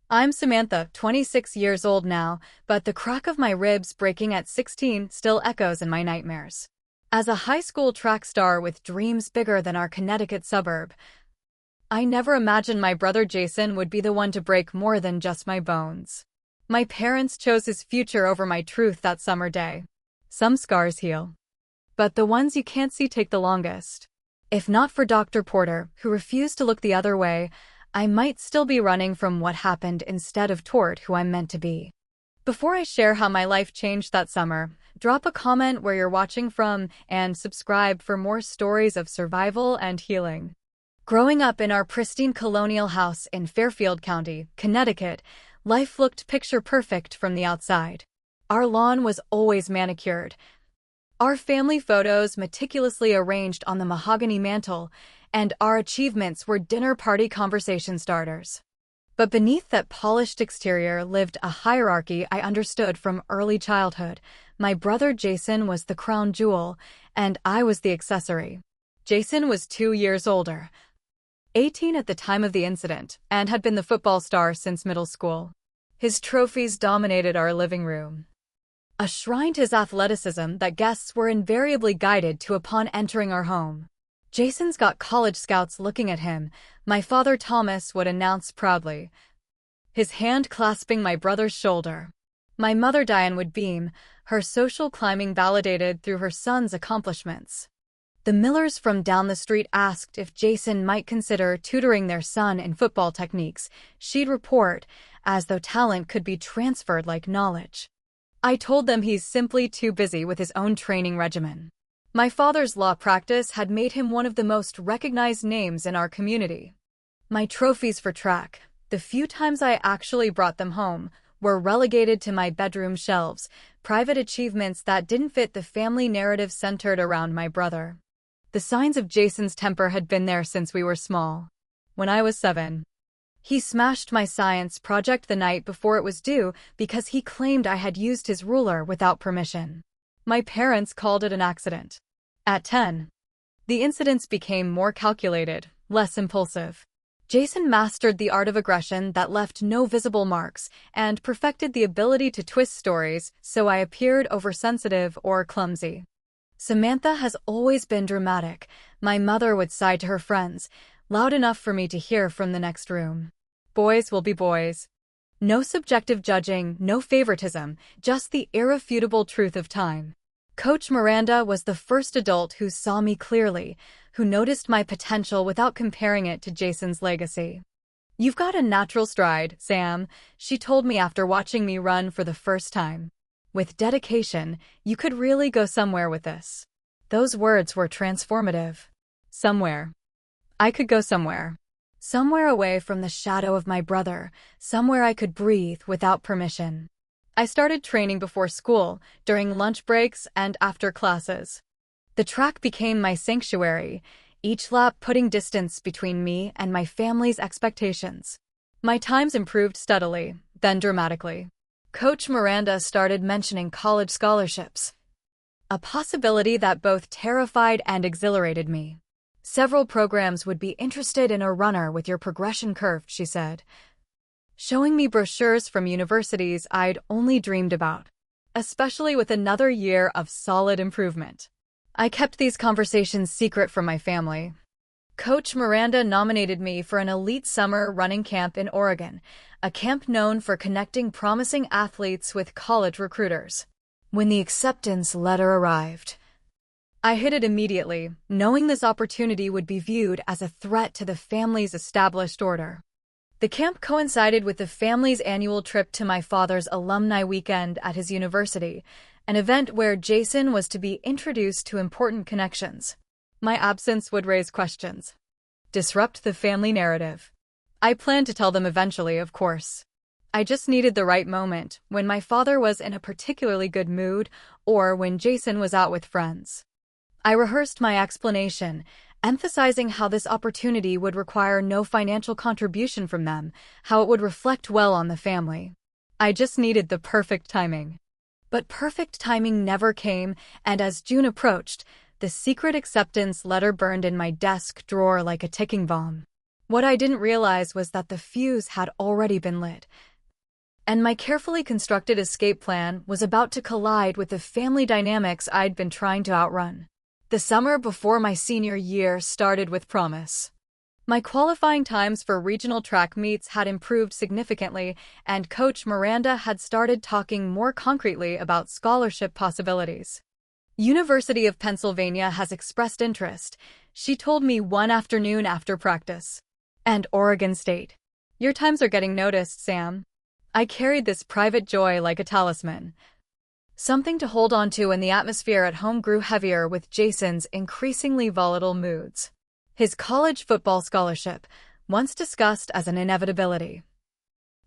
I'm Samantha, 26 years old now, but the crack of my ribs breaking at 16 still echoes in my nightmares. As a high school track star with dreams bigger than our Connecticut suburb, I never imagined my brother Jason would be the one to break more than just my bones. My parents chose his future over my truth that summer day. Some scars heal, but the ones you can't see take the longest. If not for Dr. Porter, who refused to look the other way, I might still be running from what happened instead of toward who I'm meant to be. Before I share how my life changed that summer, drop a comment where you're watching from and subscribe for more stories of survival and healing. Growing up in our pristine colonial house in Fairfield County, Connecticut, life looked picture perfect from the outside. Our lawn was always manicured, our family photos meticulously arranged on the mahogany mantel, and our achievements were dinner party conversation starters. But beneath that polished exterior lived a hierarchy I understood from early childhood. My brother Jason was the crown jewel, and I was the accessory. Jason was 2 years older, 18 at the time of the incident, and had been the football star since middle school. His trophies dominated our living room, a shrine to his athleticism that guests were invariably guided to upon entering our home. "Jason's got college scouts looking at him," my father Thomas would announce proudly, his hand clasping my brother's shoulder. My mother Diane would beam, her social climbing validated through her son's accomplishments. The Millers from down the street asked if Jason might consider tutoring their son in football techniques. She'd report, as though talent could be transferred like knowledge. I told them he's simply too busy with his own training regimen. My father's law practice had made him one of the most recognized names in our community. My trophies for track, the few times I actually brought them home, were relegated to my bedroom shelves, private achievements that didn't fit the family narrative centered around my brother. The signs of Jason's temper had been there since we were small. When I was 7, he smashed my science project the night before it was due because he claimed I had used his ruler without permission. My parents called it an accident. At 10, the incidents became more calculated, less impulsive. Jason mastered the art of aggression that left no visible marks and perfected the ability to twist stories so I appeared oversensitive or clumsy. "Samantha has always been dramatic," my mother would sigh to her friends, loud enough for me to hear from the next room. "Boys will be boys. No subjective judging, no favoritism, just the irrefutable truth of time." Coach Miranda was the first adult who saw me clearly, who noticed my potential without comparing it to Jason's legacy. "You've got a natural stride, Sam," she told me after watching me run for the first time. "With dedication, you could really go somewhere with this." Those words were transformative. Somewhere. I could go somewhere. Somewhere away from the shadow of my brother, somewhere I could breathe without permission. I started training before school, during lunch breaks, and after classes. The track became my sanctuary, each lap putting distance between me and my family's expectations. My times improved steadily, then dramatically. Coach Miranda started mentioning college scholarships, a possibility that both terrified and exhilarated me. "Several programs would be interested in a runner with your progression curved," she said, showing me brochures from universities I'd only dreamed about, especially with another year of solid improvement. I kept these conversations secret from my family. Coach Miranda nominated me for an elite summer running camp in Oregon, a camp known for connecting promising athletes with college recruiters. When the acceptance letter arrived, I hid it immediately, knowing this opportunity would be viewed as a threat to the family's established order. The camp coincided with the family's annual trip to my father's alumni weekend at his university, an event where Jason was to be introduced to important connections. My absence would raise questions, disrupt the family narrative. I planned to tell them eventually, of course. I just needed the right moment, when my father was in a particularly good mood, or when Jason was out with friends. I rehearsed my explanation, emphasizing how this opportunity would require no financial contribution from them, how it would reflect well on the family. I just needed the perfect timing. But perfect timing never came, and as June approached, the secret acceptance letter burned in my desk drawer like a ticking bomb. What I didn't realize was that the fuse had already been lit, and my carefully constructed escape plan was about to collide with the family dynamics I'd been trying to outrun. The summer before my senior year started with promise. My qualifying times for regional track meets had improved significantly, and Coach Miranda had started talking more concretely about scholarship possibilities. University of Pennsylvania has expressed interest, she told me one afternoon after practice. And Oregon State. Your times are getting noticed, Sam. I carried this private joy like a talisman. Something to hold on to, and the atmosphere at home grew heavier with Jason's increasingly volatile moods. His college football scholarship, once discussed as an inevitability,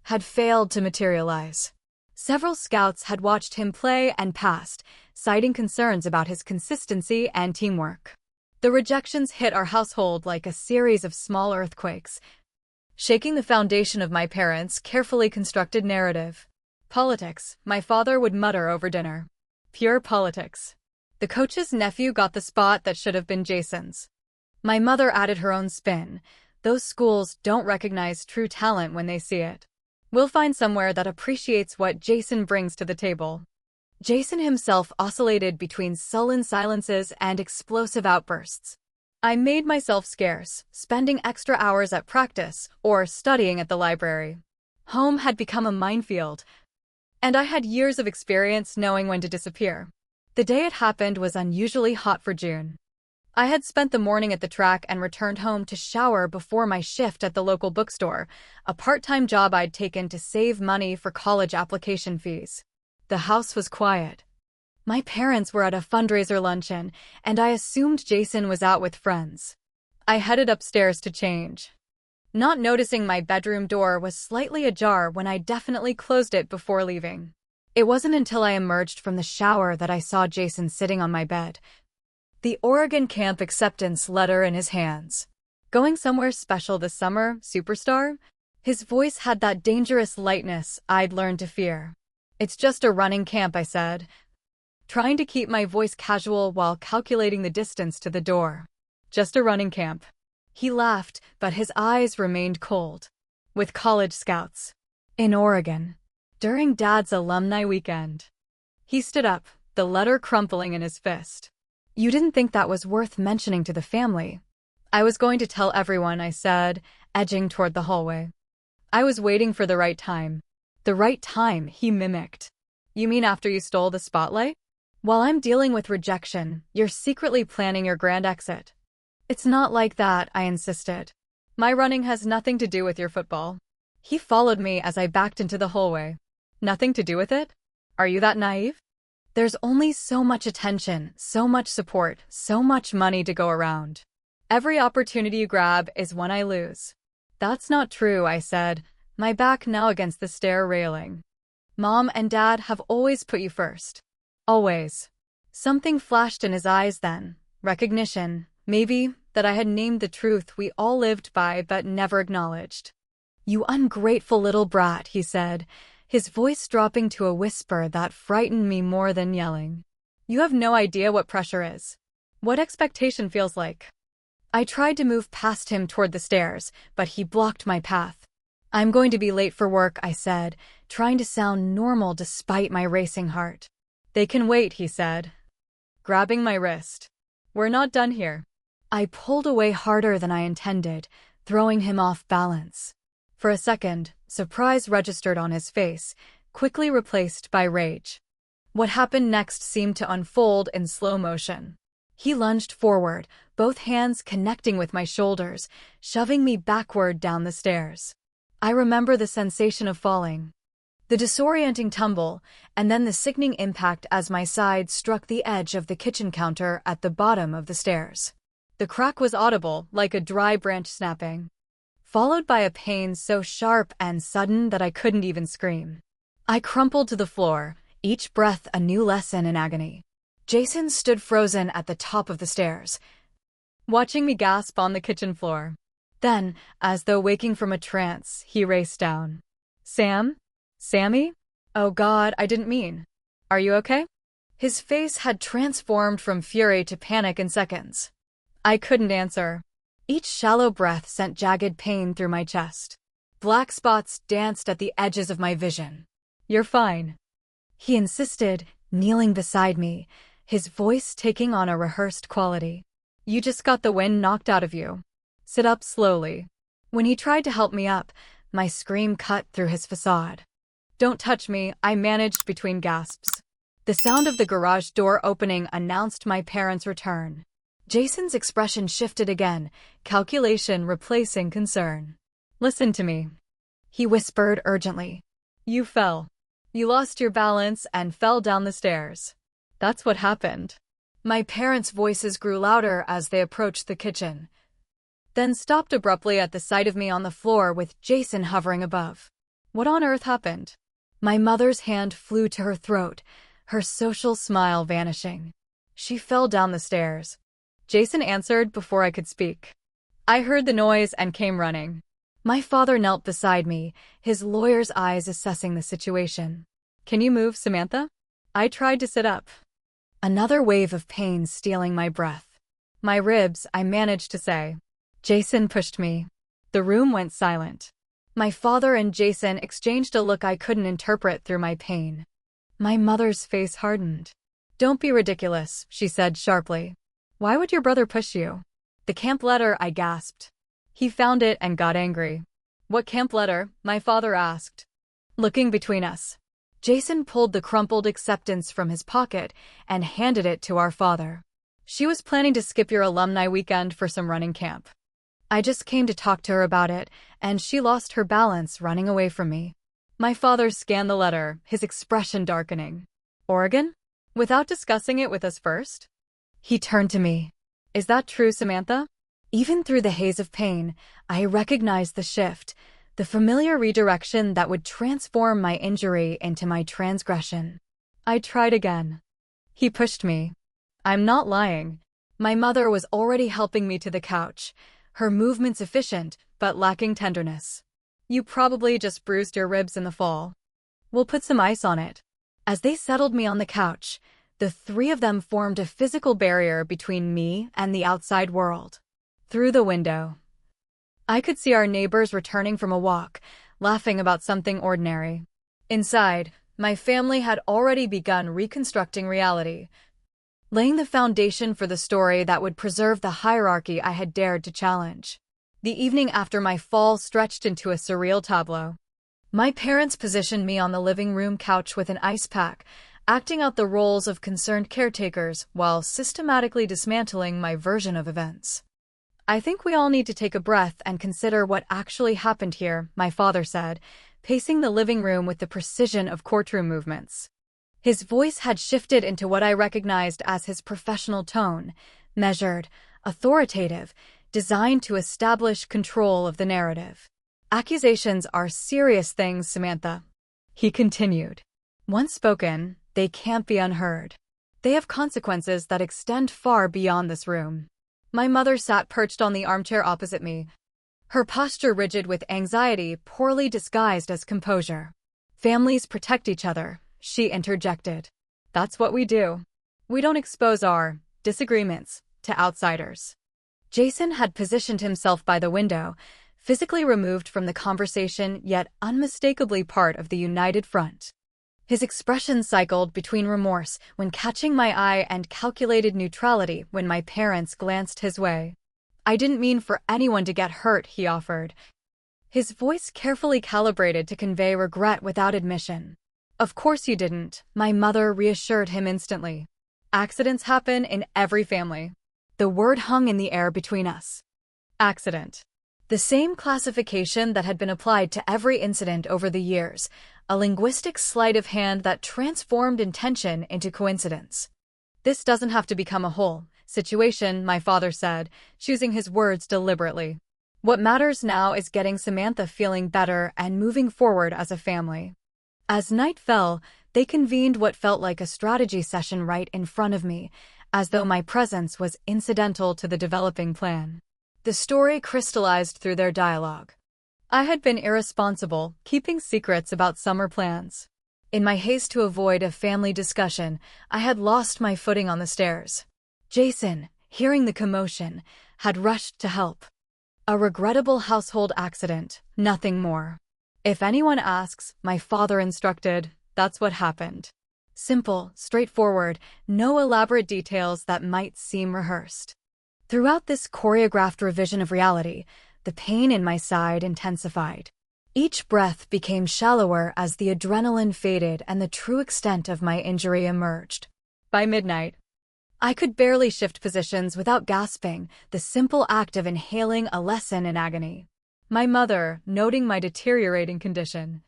had failed to materialize. Several scouts had watched him play and passed, citing concerns about his consistency and teamwork. The rejections hit our household like a series of small earthquakes, shaking the foundation of my parents' carefully constructed narrative. Politics, my father would mutter over dinner. Pure politics. The coach's nephew got the spot that should have been Jason's. My mother added her own spin. Those schools don't recognize true talent when they see it. We'll find somewhere that appreciates what Jason brings to the table. Jason himself oscillated between sullen silences and explosive outbursts. I made myself scarce, spending extra hours at practice or studying at the library. Home had become a minefield, and I had years of experience knowing when to disappear. The day it happened was unusually hot for June. I had spent the morning at the track and returned home to shower before my shift at the local bookstore, a part-time job I'd taken to save money for college application fees. The house was quiet. My parents were at a fundraiser luncheon, and I assumed Jason was out with friends. I headed upstairs to change, not noticing my bedroom door was slightly ajar when I definitely closed it before leaving. It wasn't until I emerged from the shower that I saw Jason sitting on my bed, the Oregon camp acceptance letter in his hands. Going somewhere special this summer, superstar? His voice had that dangerous lightness I'd learned to fear. It's just a running camp, I said, trying to keep my voice casual while calculating the distance to the door. Just a running camp. He laughed, but his eyes remained cold. With college scouts. In Oregon. During Dad's alumni weekend. He stood up, the letter crumpling in his fist. You didn't think that was worth mentioning to the family? I was going to tell everyone, I said, edging toward the hallway. I was waiting for the right time. The right time, he mimicked. You mean after you stole the spotlight? While I'm dealing with rejection, you're secretly planning your grand exit. It's not like that, I insisted. My running has nothing to do with your football. He followed me as I backed into the hallway. Nothing to do with it? Are you that naive? There's only so much attention, so much support, so much money to go around. Every opportunity you grab is one I lose. That's not true, I said, my back now against the stair railing. Mom and Dad have always put you first. Always. Something flashed in his eyes then. Recognition, maybe, that I had named the truth we all lived by but never acknowledged. You ungrateful little brat, he said, his voice dropping to a whisper that frightened me more than yelling. You have no idea what pressure is. What expectation feels like. I tried to move past him toward the stairs, but he blocked my path. I'm going to be late for work, I said, trying to sound normal despite my racing heart. They can wait, he said, grabbing my wrist. We're not done here. I pulled away harder than I intended, throwing him off balance. For a second, surprise registered on his face, quickly replaced by rage. What happened next seemed to unfold in slow motion. He lunged forward, both hands connecting with my shoulders, shoving me backward down the stairs. I remember the sensation of falling. The disorienting tumble, and then the sickening impact as my side struck the edge of the kitchen counter at the bottom of the stairs. The crack was audible, like a dry branch snapping, followed by a pain so sharp and sudden that I couldn't even scream. I crumpled to the floor, each breath a new lesson in agony. Jason stood frozen at the top of the stairs, watching me gasp on the kitchen floor. Then, as though waking from a trance, he raced down. Sam? Sammy? Oh God, I didn't mean. Are you okay? His face had transformed from fury to panic in seconds. I couldn't answer. Each shallow breath sent jagged pain through my chest. Black spots danced at the edges of my vision. "You're fine," he insisted, kneeling beside me, his voice taking on a rehearsed quality. "You just got the wind knocked out of you. Sit up slowly." When he tried to help me up, my scream cut through his facade. "Don't touch me," I managed between gasps. The sound of the garage door opening announced my parents' return. Jason's expression shifted again, calculation replacing concern. "Listen to me," he whispered urgently. "You fell. You lost your balance and fell down the stairs. That's what happened." My parents' voices grew louder as they approached the kitchen, then stopped abruptly at the sight of me on the floor with Jason hovering above. What on earth happened? My mother's hand flew to her throat, her social smile vanishing. "She fell down the stairs," Jason answered before I could speak. "I heard the noise and came running." My father knelt beside me, his lawyer's eyes assessing the situation. "Can you move, Samantha?" I tried to sit up. Another wave of pain stealing my breath. "My ribs," I managed to say. Jason pushed me. The room went silent. My father and Jason exchanged a look I couldn't interpret through my pain. My mother's face hardened. "Don't be ridiculous," she said sharply. "Why would your brother push you?" "The camp letter," I gasped. "He found it and got angry." "What camp letter?" my father asked, looking between us. Jason pulled the crumpled acceptance from his pocket and handed it to our father. "She was planning to skip your alumni weekend for some running camp. I just came to talk to her about it, and she lost her balance running away from me." My father scanned the letter, his expression darkening. "Oregon? Without discussing it with us first?" He turned to me. "Is that true, Samantha?" Even through the haze of pain, I recognized the shift, the familiar redirection that would transform my injury into my transgression. I tried again. He pushed me. "I'm not lying." My mother was already helping me to the couch, her movements efficient but lacking tenderness. "You probably just bruised your ribs in the fall. We'll put some ice on it." As they settled me on the couch, the three of them formed a physical barrier between me and the outside world. Through the window, I could see our neighbors returning from a walk, laughing about something ordinary. Inside, my family had already begun reconstructing reality, laying the foundation for the story that would preserve the hierarchy I had dared to challenge. The evening after my fall stretched into a surreal tableau. My parents positioned me on the living room couch with an ice pack, acting out the roles of concerned caretakers while systematically dismantling my version of events. "I think we all need to take a breath and consider what actually happened here," my father said, pacing the living room with the precision of courtroom movements. His voice had shifted into what I recognized as his professional tone, measured, authoritative, designed to establish control of the narrative. "Accusations are serious things, Samantha," he continued. "Once spoken, they can't be unheard. They have consequences that extend far beyond this room." My mother sat perched on the armchair opposite me, her posture rigid with anxiety poorly disguised as composure. "Families protect each other," she interjected. "That's what we do. We don't expose our disagreements to outsiders." Jason had positioned himself by the window, physically removed from the conversation yet unmistakably part of the united front. His expression cycled between remorse when catching my eye and calculated neutrality when my parents glanced his way. "I didn't mean for anyone to get hurt," he offered, his voice carefully calibrated to convey regret without admission. "Of course you didn't," my mother reassured him instantly. "Accidents happen in every family." The word hung in the air between us. Accident. The same classification that had been applied to every incident over the years, a linguistic sleight of hand that transformed intention into coincidence. "This doesn't have to become a whole situation," my father said, choosing his words deliberately. "What matters now is getting Samantha feeling better and moving forward as a family." As night fell, they convened what felt like a strategy session right in front of me, as though my presence was incidental to the developing plan. The story crystallized through their dialogue. I had been irresponsible, keeping secrets about summer plans. In my haste to avoid a family discussion, I had lost my footing on the stairs. Jason, hearing the commotion, had rushed to help. A regrettable household accident, nothing more. If anyone asks, my father instructed, that's what happened. Simple, straightforward, no elaborate details that might seem rehearsed. Throughout this choreographed revision of reality, the pain in my side intensified. Each breath became shallower as the adrenaline faded and the true extent of my injury emerged. By midnight, I could barely shift positions without gasping, the simple act of inhaling a lesson in agony. My mother, noting my deteriorating condition,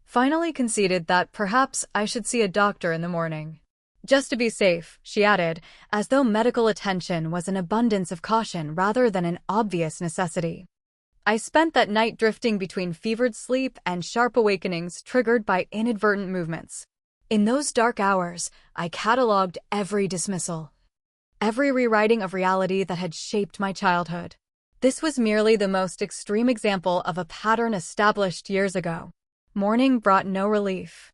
finally conceded that perhaps I should see a doctor in the morning. Just to be safe, she added, as though medical attention was an abundance of caution rather than an obvious necessity. I spent that night drifting between fevered sleep and sharp awakenings triggered by inadvertent movements. In those dark hours, I catalogued every dismissal, every rewriting of reality that had shaped my childhood. This was merely the most extreme example of a pattern established years ago. Morning brought no relief.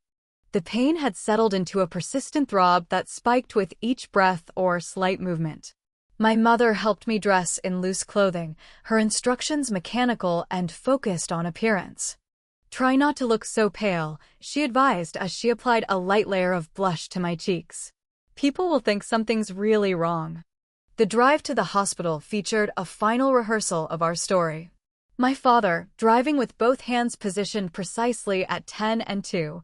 The pain had settled into a persistent throb that spiked with each breath or slight movement. My mother helped me dress in loose clothing, her instructions mechanical and focused on appearance. Try not to look so pale, she advised as she applied a light layer of blush to my cheeks. People will think something's really wrong. The drive to the hospital featured a final rehearsal of our story. My father, driving with both hands positioned precisely at 10 and 2,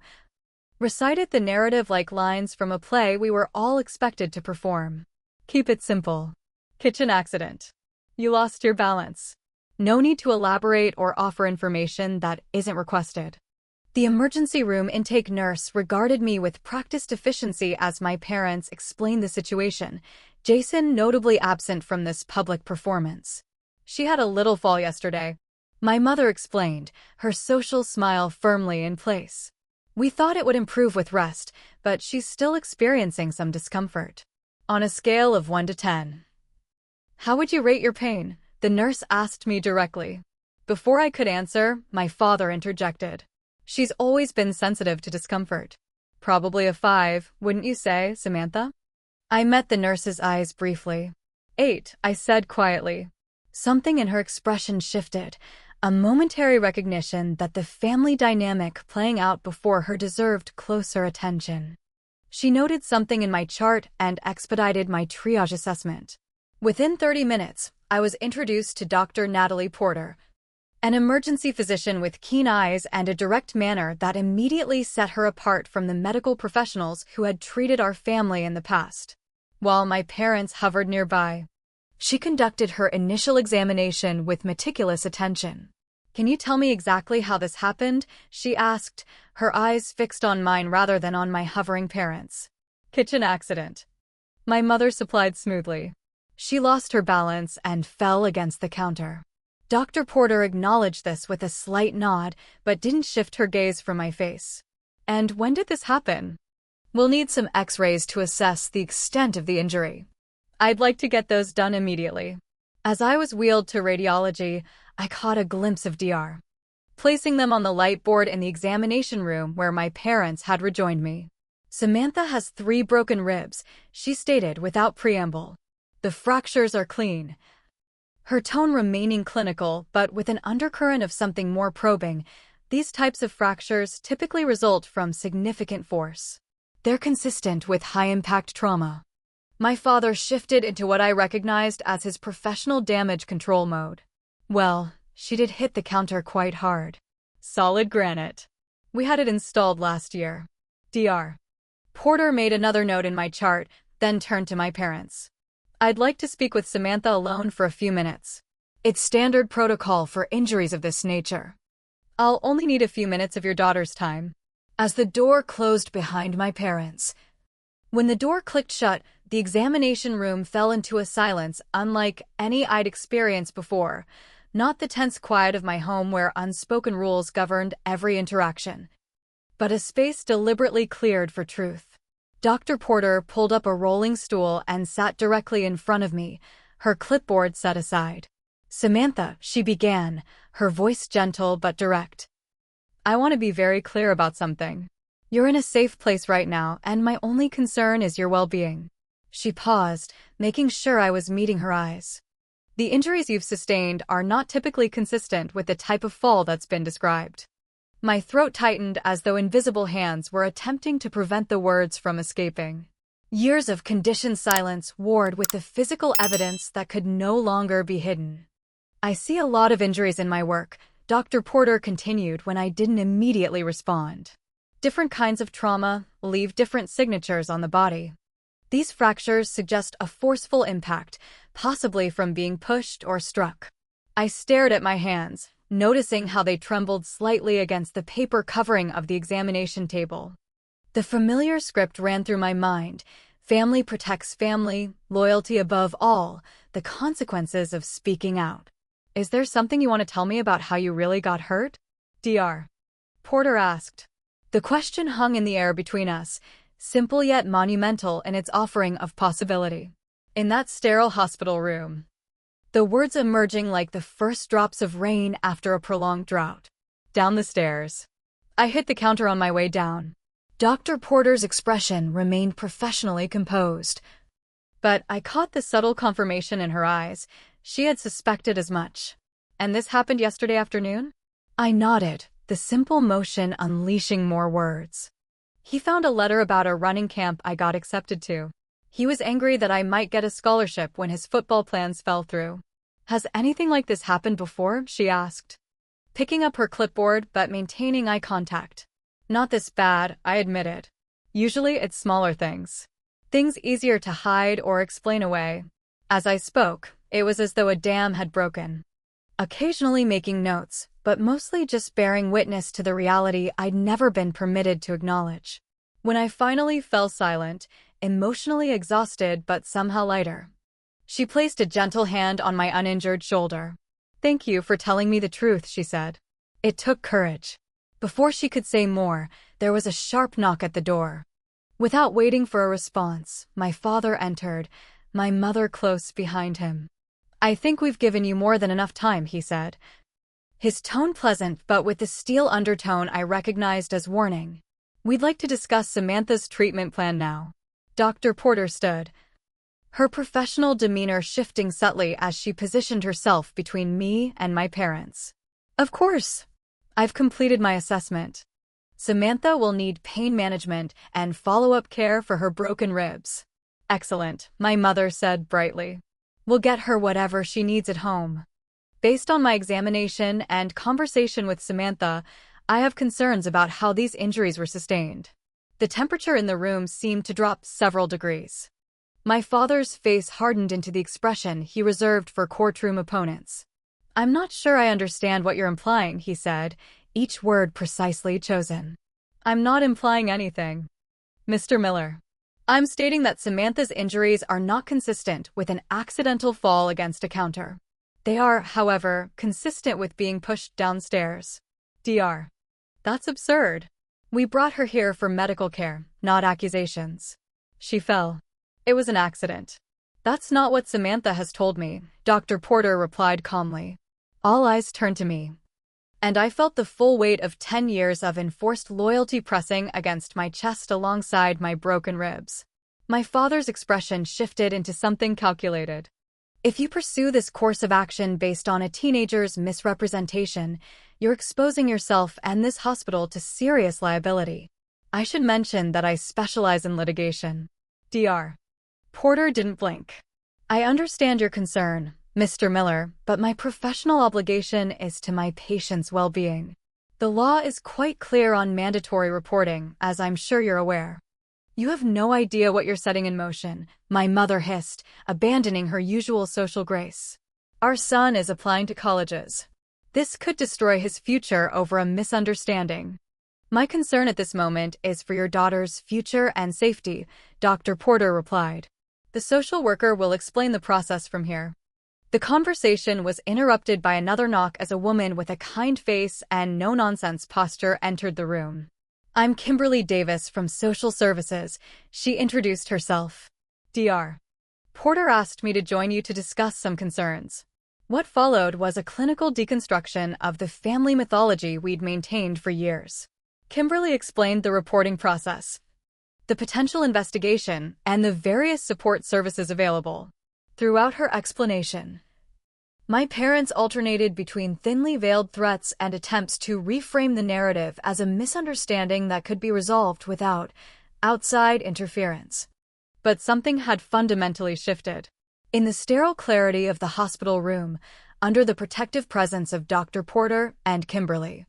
recited the narrative like lines from a play we were all expected to perform. Keep it simple. Kitchen accident. You lost your balance. No need to elaborate or offer information that isn't requested. The emergency room intake nurse regarded me with practiced efficiency as my parents explained the situation, Jason notably absent from this public performance. She had a little fall yesterday. My mother explained, her social smile firmly in place. We thought it would improve with rest, but she's still experiencing some discomfort. On a scale of 1 to 10. How would you rate your pain? The nurse asked me directly. Before I could answer, my father interjected. She's always been sensitive to discomfort. Probably a 5, wouldn't you say, Samantha? I met the nurse's eyes briefly. 8, I said quietly. Something in her expression shifted, a momentary recognition that the family dynamic playing out before her deserved closer attention. She noted something in my chart and expedited my triage assessment. Within 30 minutes, I was introduced to Dr. Natalie Porter, an emergency physician with keen eyes and a direct manner that immediately set her apart from the medical professionals who had treated our family in the past. While my parents hovered nearby, she conducted her initial examination with meticulous attention. Can you tell me exactly how this happened? She asked, her eyes fixed on mine rather than on my hovering parents. Kitchen accident. My mother supplied smoothly. She lost her balance and fell against the counter. Dr. Porter acknowledged this with a slight nod, but didn't shift her gaze from my face. And when did this happen? We'll need some x-rays to assess the extent of the injury. I'd like to get those done immediately. As I was wheeled to radiology, I caught a glimpse of DR, placing them on the light board in the examination room where my parents had rejoined me. Samantha has 3 broken ribs, she stated without preamble. The fractures are clean. Her tone remaining clinical, but with an undercurrent of something more probing. These types of fractures typically result from significant force. They're consistent with high-impact trauma. My father shifted into what I recognized as his professional damage control mode. Well, she did hit the counter quite hard. Solid granite. We had it installed last year. Dr. Porter made another note in my chart, then turned to my parents. I'd like to speak with Samantha alone for a few minutes. It's standard protocol for injuries of this nature. I'll only need a few minutes of your daughter's time. As the door closed behind my parents. When the door clicked shut, the examination room fell into a silence unlike any I'd experienced before, not the tense quiet of my home where unspoken rules governed every interaction, but a space deliberately cleared for truth. Dr. Porter pulled up a rolling stool and sat directly in front of me, her clipboard set aside. Samantha, she began, her voice gentle but direct. I want to be very clear about something. You're in a safe place right now, and my only concern is your well-being. She paused, making sure I was meeting her eyes. The injuries you've sustained are not typically consistent with the type of fall that's been described. My throat tightened as though invisible hands were attempting to prevent the words from escaping. Years of conditioned silence warred with the physical evidence that could no longer be hidden. I see a lot of injuries in my work, Dr. Porter continued when I didn't immediately respond. Different kinds of trauma leave different signatures on the body. These fractures suggest a forceful impact, possibly from being pushed or struck. I stared at my hands, noticing how they trembled slightly against the paper covering of the examination table. The familiar script ran through my mind: family protects family, loyalty above all, the consequences of speaking out. Is there something you want to tell me about how you really got hurt? Dr. Porter asked. The question hung in the air between us, simple yet monumental in its offering of possibility. In that sterile hospital room, the words emerging like the first drops of rain after a prolonged drought. Down the stairs. I hit the counter on my way down. Dr. Porter's expression remained professionally composed, but I caught the subtle confirmation in her eyes. She had suspected as much. And this happened yesterday afternoon? I nodded, the simple motion unleashing more words. He found a letter about a running camp I got accepted to. He was angry that I might get a scholarship when his football plans fell through. Has anything like this happened before? She asked, picking up her clipboard but maintaining eye contact. Not this bad, I admitted. Usually it's smaller things. Things easier to hide or explain away. As I spoke, it was as though a dam had broken. Occasionally making notes, but mostly just bearing witness to the reality I'd never been permitted to acknowledge. When I finally fell silent, emotionally exhausted but somehow lighter, she placed a gentle hand on my uninjured shoulder. Thank you for telling me the truth, she said. It took courage. Before she could say more, there was a sharp knock at the door. Without waiting for a response, my father entered, my mother close behind him. I think we've given you more than enough time, he said. His tone pleasant but with the steel undertone I recognized as warning. We'd like to discuss Samantha's treatment plan now. Dr. Porter stood, her professional demeanor shifting subtly as she positioned herself between me and my parents. Of course. I've completed my assessment. Samantha will need pain management and follow-up care for her broken ribs. Excellent, my mother said brightly. We'll get her whatever she needs at home. Based on my examination and conversation with Samantha, I have concerns about how these injuries were sustained. The temperature in the room seemed to drop several degrees. My father's face hardened into the expression he reserved for courtroom opponents. I'm not sure I understand what you're implying, he said, each word precisely chosen. I'm not implying anything, Mr. Miller. I'm stating that Samantha's injuries are not consistent with an accidental fall against a counter. They are, however, consistent with being pushed downstairs. Dr. That's absurd. We brought her here for medical care, not accusations. She fell. It was an accident. That's not what Samantha has told me, Dr. Porter replied calmly. All eyes turned to me, and I felt the full weight of 10 years of enforced loyalty pressing against my chest alongside my broken ribs. My father's expression shifted into something calculated. If you pursue this course of action based on a teenager's misrepresentation, you're exposing yourself and this hospital to serious liability. I should mention that I specialize in litigation. Dr. Porter didn't blink. I understand your concern, Mr. Miller, but my professional obligation is to my patient's well-being. The law is quite clear on mandatory reporting, as I'm sure you're aware. You have no idea what you're setting in motion, my mother hissed, abandoning her usual social grace. Our son is applying to colleges. This could destroy his future over a misunderstanding. My concern at this moment is for your daughter's future and safety, Dr. Porter replied. The social worker will explain the process from here. The conversation was interrupted by another knock as a woman with a kind face and no-nonsense posture entered the room. I'm Kimberly Davis from Social Services, she introduced herself. Dr. Porter asked me to join you to discuss some concerns. What followed was a clinical deconstruction of the family mythology we'd maintained for years. Kimberly explained the reporting process, the potential investigation, and the various support services available. Throughout her explanation, My parents alternated between thinly veiled threats and attempts to reframe the narrative as a misunderstanding that could be resolved without outside interference. But something had fundamentally shifted. In the sterile clarity of the hospital room, under the protective presence of Dr. Porter and Kimberly,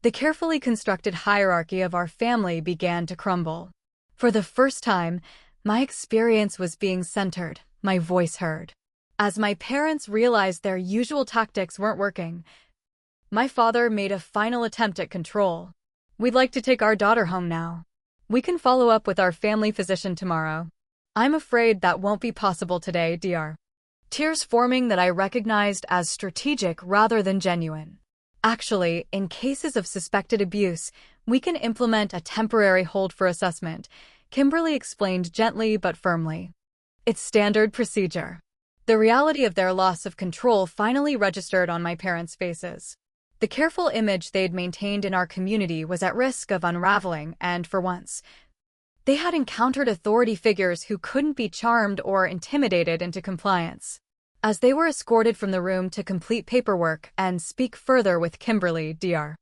the carefully constructed hierarchy of our family began to crumble. For the first time, my experience was being centered, my voice heard. As my parents realized their usual tactics weren't working, my father made a final attempt at control. "We'd like to take our daughter home now. We can follow up with our family physician tomorrow." "I'm afraid that won't be possible today, Dr." Tears forming that I recognized as strategic rather than genuine. "Actually, in cases of suspected abuse, we can implement a temporary hold for assessment," Kimberly explained gently but firmly. "It's standard procedure." The reality of their loss of control finally registered on my parents' faces. The careful image they'd maintained in our community was at risk of unraveling, and for once, they had encountered authority figures who couldn't be charmed or intimidated into compliance. As they were escorted from the room to complete paperwork and speak further with Kimberly, Dr.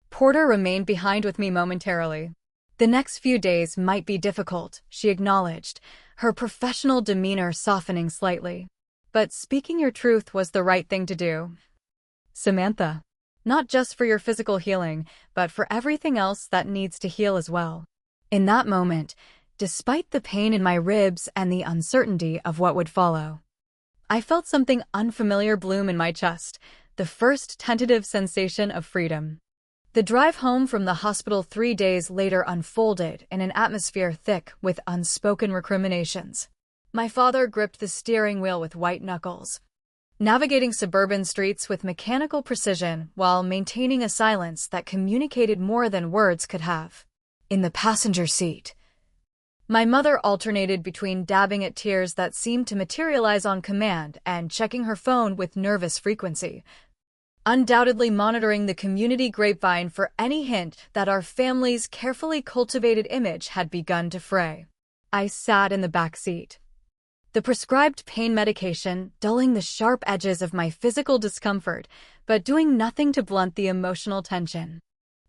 Porter remained behind with me momentarily. "The next few days might be difficult," she acknowledged, her professional demeanor softening slightly. "But speaking your truth was the right thing to do, Samantha. Not just for your physical healing, but for everything else that needs to heal as well." In that moment, despite the pain in my ribs and the uncertainty of what would follow, I felt something unfamiliar bloom in my chest, the first tentative sensation of freedom. The drive home from the hospital 3 days later unfolded in an atmosphere thick with unspoken recriminations. My father gripped the steering wheel with white knuckles, navigating suburban streets with mechanical precision while maintaining a silence that communicated more than words could have. In the passenger seat, my mother alternated between dabbing at tears that seemed to materialize on command and checking her phone with nervous frequency, undoubtedly monitoring the community grapevine for any hint that our family's carefully cultivated image had begun to fray. I sat in the back seat, the prescribed pain medication dulling the sharp edges of my physical discomfort, but doing nothing to blunt the emotional tension.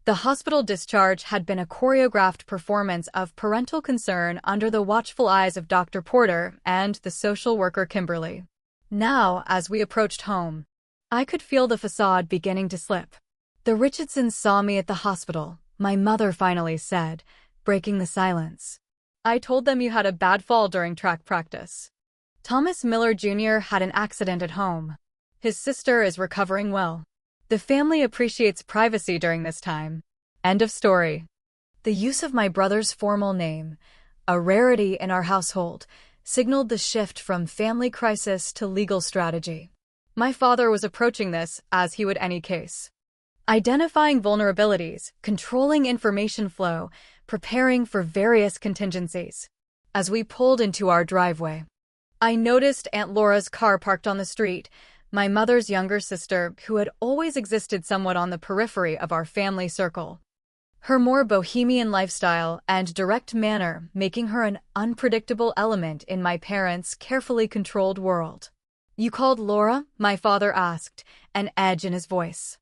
The hospital discharge had been a choreographed performance of parental concern under the watchful eyes of Dr. Porter and the social worker Kimberly. Now, as we approached home, I could feel the facade beginning to slip. "The Richardsons saw me at the hospital," my mother finally said, breaking the silence. "I told them you had a bad fall during track practice. Thomas Miller Jr. had an accident at home. His sister is recovering well. The family appreciates privacy during this time." End of story. The use of my brother's formal name, a rarity in our household, signaled the shift from family crisis to legal strategy. My father was approaching this as he would any case, identifying vulnerabilities, controlling information flow, preparing for various contingencies. As we pulled into our driveway, I noticed Aunt Laura's car parked on the street, my mother's younger sister, who had always existed somewhat on the periphery of our family circle. Her more bohemian lifestyle and direct manner making her an unpredictable element in my parents' carefully controlled world. "You called Laura?" my father asked, an edge in his voice.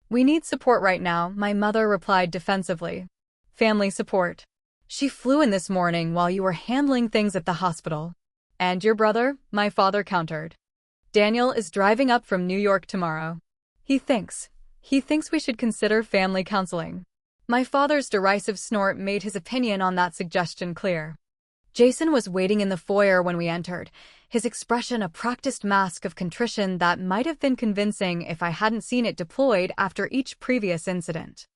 "We need support right now," my mother replied defensively. "Family support. She flew in this morning while you were handling things at the hospital." "And your brother?" my father countered. "Daniel is driving up from New York tomorrow. He thinks we should consider family counseling." My father's derisive snort made his opinion on that suggestion clear. Jason was waiting in the foyer when we entered, his expression a practiced mask of contrition that might have been convincing if I hadn't seen it deployed after each previous incident.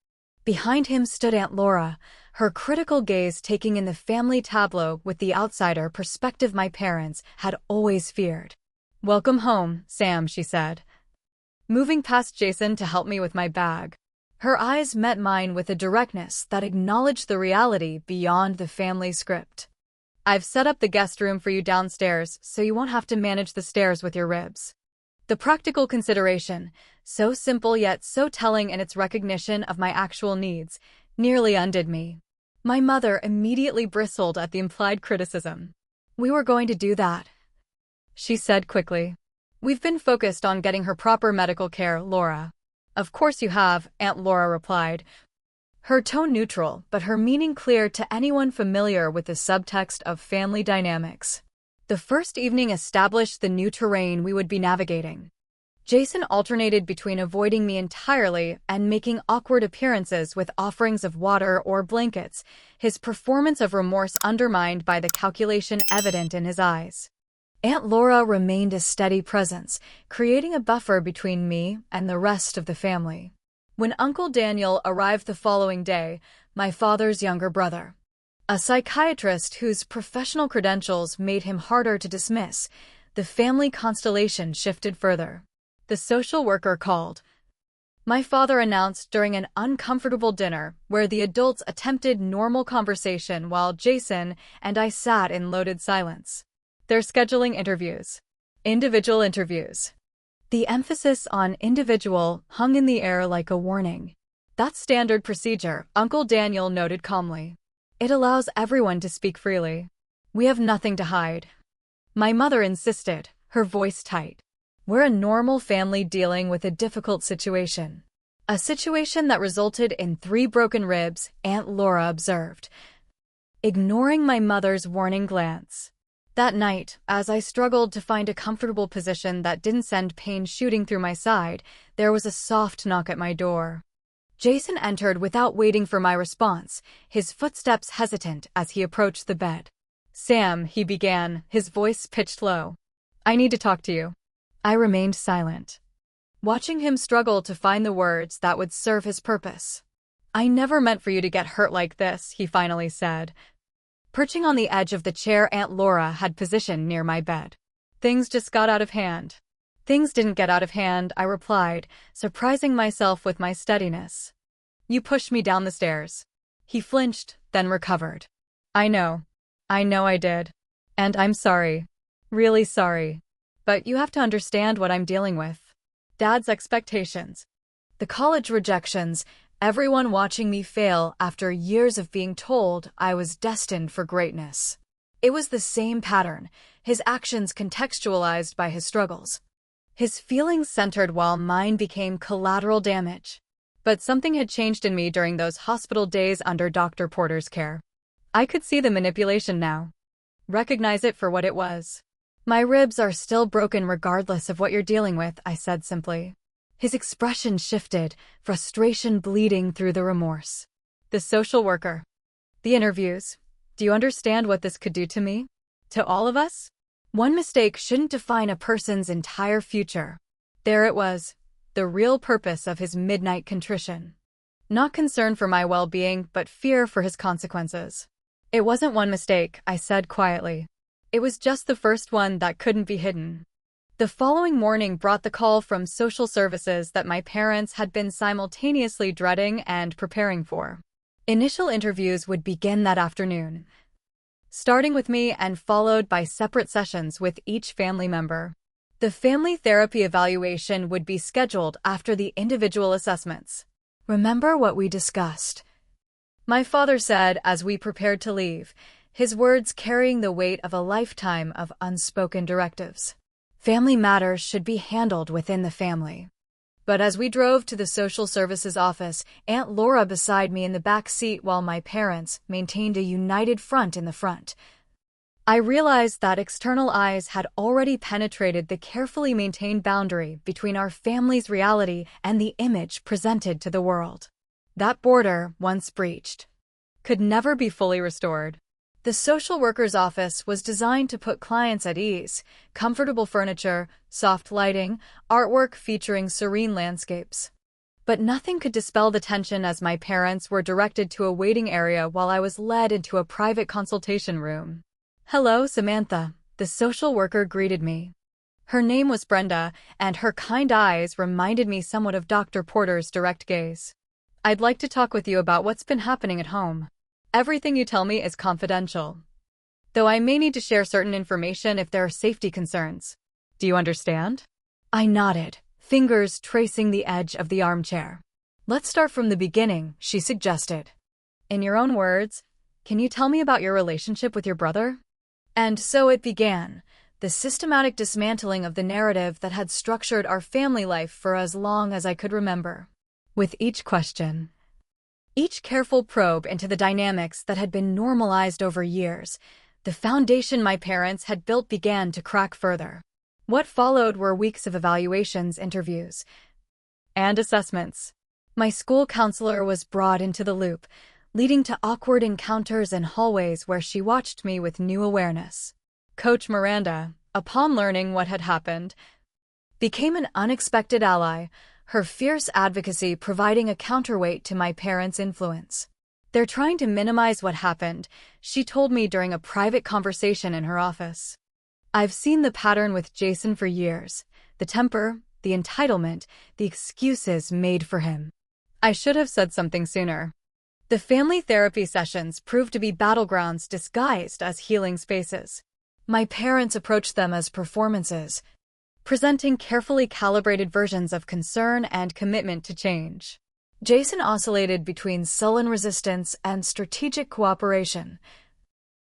Behind him stood Aunt Laura, her critical gaze taking in the family tableau with the outsider perspective my parents had always feared. "Welcome home, Sam," she said, moving past Jason to help me with my bag. Her eyes met mine with a directness that acknowledged the reality beyond the family script. "I've set up the guest room for you downstairs so you won't have to manage the stairs with your ribs." The practical consideration, so simple yet so telling in its recognition of my actual needs, nearly undid me. My mother immediately bristled at the implied criticism. "We were going to do that," she said quickly. We've been focused on getting her proper medical care, Laura. Of course you have, Aunt Laura replied, her tone neutral, but her meaning clear to anyone familiar with the subtext of family dynamics. The first evening established the new terrain we would be navigating. Jason alternated between avoiding me entirely and making awkward appearances with offerings of water or blankets, his performance of remorse undermined by the calculation evident in his eyes. Aunt Laura remained a steady presence, creating a buffer between me and the rest of the family. When Uncle Daniel arrived the following day, my father's younger brother, a psychiatrist whose professional credentials made him harder to dismiss, the family constellation shifted further. The social worker called. My father announced during an uncomfortable dinner where the adults attempted normal conversation while Jason and I sat in loaded silence. They're scheduling interviews. Individual interviews. The emphasis on individual hung in the air like a warning. That's standard procedure, Uncle Daniel noted calmly. It allows everyone to speak freely. We have nothing to hide. My mother insisted, her voice tight. We're a normal family dealing with a difficult situation. A situation that resulted in 3 broken ribs, Aunt Laura observed, ignoring my mother's warning glance. That night, as I struggled to find a comfortable position that didn't send pain shooting through my side, there was a soft knock at my door. Jason entered without waiting for my response, his footsteps hesitant as he approached the bed. Sam, he began, his voice pitched low. I need to talk to you. I remained silent, watching him struggle to find the words that would serve his purpose. I never meant for you to get hurt like this, he finally said, perching on the edge of the chair Aunt Laura had positioned near my bed. Things just got out of hand. Things didn't get out of hand, I replied, surprising myself with my steadiness. You pushed me down the stairs. He flinched, then recovered. I know I did. And I'm sorry. Really sorry. But you have to understand what I'm dealing with. Dad's expectations. The college rejections, everyone watching me fail after years of being told I was destined for greatness. It was the same pattern, his actions contextualized by his struggles. His feelings centered while mine became collateral damage. But something had changed in me during those hospital days under Dr. Porter's care. I could see the manipulation now. Recognize it for what it was. My ribs are still broken regardless of what you're dealing with, I said simply. His expression shifted, frustration bleeding through the remorse. The social worker. The interviews. Do you understand what this could do to me? To all of us? One mistake shouldn't define a person's entire future. There it was, the real purpose of his midnight contrition. Not concern for my well-being, but fear for his consequences. It wasn't one mistake, I said quietly. It was just the first one that couldn't be hidden. The following morning brought the call from social services that my parents had been simultaneously dreading and preparing for. Initial interviews would begin that afternoon, starting with me and followed by separate sessions with each family member. The family therapy evaluation would be scheduled after the individual assessments. Remember what we discussed? My father said as we prepared to leave, his words carrying the weight of a lifetime of unspoken directives. Family matters should be handled within the family. But as we drove to the social services office, Aunt Laura beside me in the back seat while my parents maintained a united front in the front, I realized that external eyes had already penetrated the carefully maintained boundary between our family's reality and the image presented to the world. That border, once breached, could never be fully restored. The social worker's office was designed to put clients at ease, comfortable furniture, soft lighting, artwork featuring serene landscapes. But nothing could dispel the tension as my parents were directed to a waiting area while I was led into a private consultation room. Hello, Samantha, the social worker greeted me. Her name was Brenda, and her kind eyes reminded me somewhat of Dr. Porter's direct gaze. I'd like to talk with you about what's been happening at home. Everything you tell me is confidential, though I may need to share certain information if there are safety concerns. Do you understand? I nodded, fingers tracing the edge of the armchair. Let's start from the beginning, she suggested. In your own words, can you tell me about your relationship with your brother? And so it began, the systematic dismantling of the narrative that had structured our family life for as long as I could remember. With each question, each careful probe into the dynamics that had been normalized over years, the foundation my parents had built began to crack further. What followed were weeks of evaluations, interviews, and assessments. My school counselor was brought into the loop, leading to awkward encounters in hallways where she watched me with new awareness. Coach Miranda, upon learning what had happened, became an unexpected ally, her fierce advocacy providing a counterweight to my parents' influence. "They're trying to minimize what happened," she told me during a private conversation in her office. "I've seen the pattern with Jason for years. The temper, the entitlement, the excuses made for him." I should have said something sooner. The family therapy sessions proved to be battlegrounds disguised as healing spaces. My parents approached them as performances, presenting carefully calibrated versions of concern and commitment to change. Jason oscillated between sullen resistance and strategic cooperation,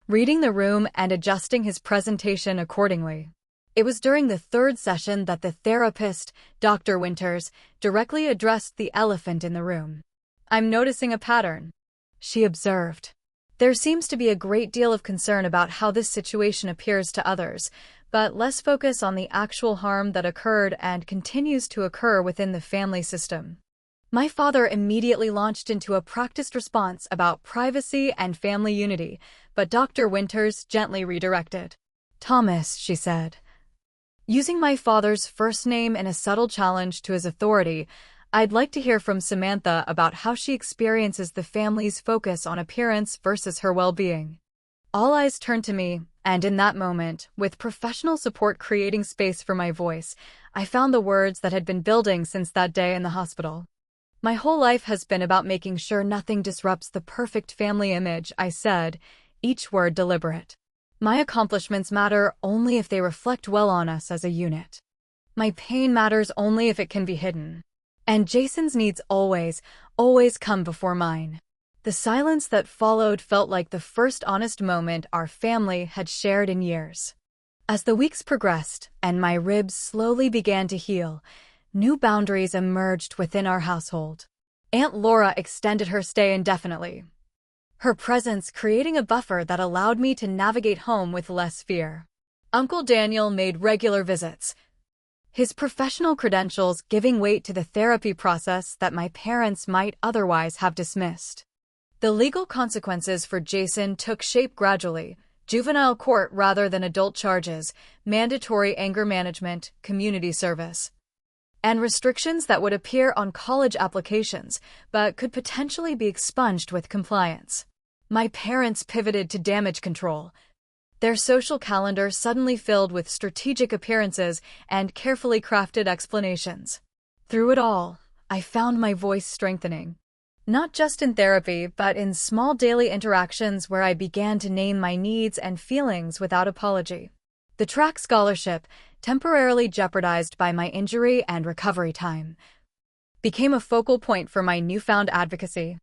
reading the room and adjusting his presentation accordingly. It was during the third session that the therapist, Dr. Winters, directly addressed the elephant in the room. "I'm noticing a pattern," she observed. "There seems to be a great deal of concern about how this situation appears to others, but less focus on the actual harm that occurred and continues to occur within the family system." My father immediately launched into a practiced response about privacy and family unity, but Dr. Winters gently redirected. "Thomas," she said, using my father's first name in a subtle challenge to his authority, "I'd like to hear from Samantha about how she experiences the family's focus on appearance versus her well-being." All eyes turned to me, and in that moment, with professional support creating space for my voice, I found the words that had been building since that day in the hospital. "My whole life has been about making sure nothing disrupts the perfect family image," I said, each word deliberate. "My accomplishments matter only if they reflect well on us as a unit. My pain matters only if it can be hidden. And Jason's needs always come before mine." The silence that followed felt like the first honest moment our family had shared in years. As the weeks progressed and my ribs slowly began to heal, new boundaries emerged within our household. Aunt Laura extended her stay indefinitely, her presence creating a buffer that allowed me to navigate home with less fear. Uncle Daniel made regular visits, his professional credentials giving weight to the therapy process that my parents might otherwise have dismissed. The legal consequences for Jason took shape gradually: juvenile court rather than adult charges, mandatory anger management, community service, and restrictions that would appear on college applications but could potentially be expunged with compliance. My parents pivoted to damage control, their social calendar suddenly filled with strategic appearances and carefully crafted explanations. Through it all, I found my voice strengthening. Not just in therapy, but in small daily interactions where I began to name my needs and feelings without apology. The track scholarship, temporarily jeopardized by my injury and recovery time, became a focal point for my newfound advocacy.